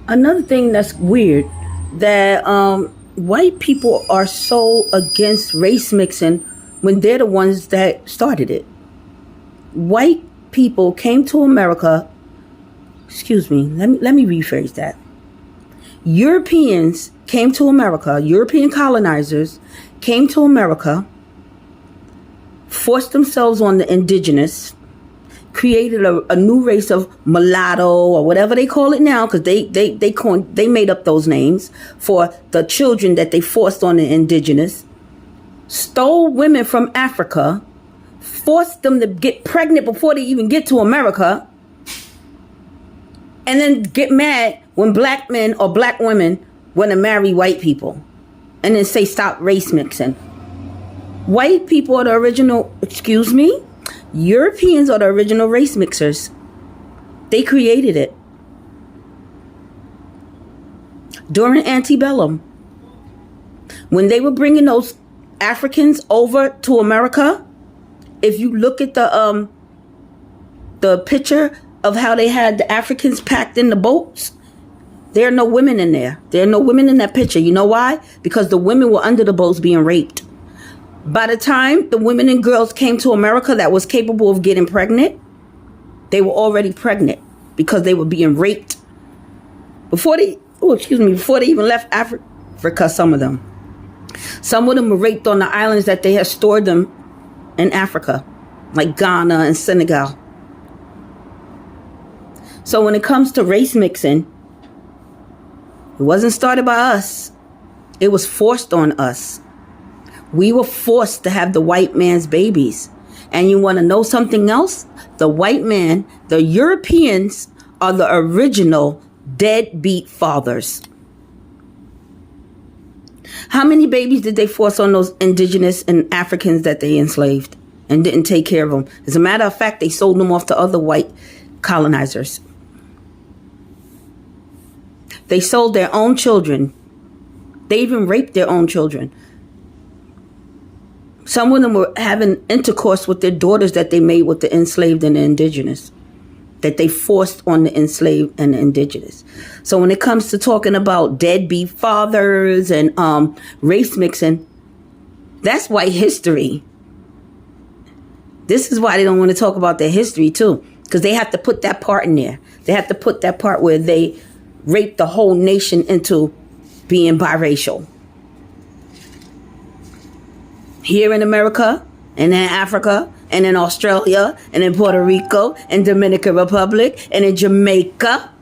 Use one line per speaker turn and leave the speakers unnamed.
Another thing that's weird that white people are so against race mixing when they're the ones that started it. White people came to America. Excuse me. Let me rephrase that. Europeans came to America. European colonizers came to America, forced themselves on the indigenous, created a new race of mulatto or whatever they call it now, because they made up those names for the children that they forced on the indigenous, stole women from Africa, forced them to get pregnant before they even get to America, and then get mad when black men or black women want to marry white people and then say stop race mixing. White people are the original, Europeans are the original race mixers. They created it. During antebellum, when they were bringing those Africans over to America, if you look at the picture of how they had the Africans packed in the boats, there are no women in there. There are no women in that picture. You know why? Because the women were under the boats being raped. By the time the women and girls came to America that was capable of getting pregnant, they were already pregnant because they were being raped before they even left Africa, some of them. Some of them were raped on the islands that they had stored them in Africa, like Ghana and Senegal. So when it comes to race mixing, it wasn't started by us. It was forced on us. We were forced to have the white man's babies. And you want to know something else? The white man, the Europeans, are the original deadbeat fathers. How many babies did they force on those indigenous and Africans that they enslaved and didn't take care of them? As a matter of fact, they sold them off to other white colonizers. They sold their own children. They even raped their own children. Some of them were having intercourse with their daughters that they made with the enslaved and the indigenous, that they forced on the enslaved and the indigenous. So when it comes to talking about deadbeat fathers and race mixing, that's white history. This is why they don't want to talk about their history too, because they have to put that part in there. They have to put that part where they raped the whole nation into being biracial. Here in America, and in Africa, and in Australia, and in Puerto Rico, and Dominican Republic, and in Jamaica,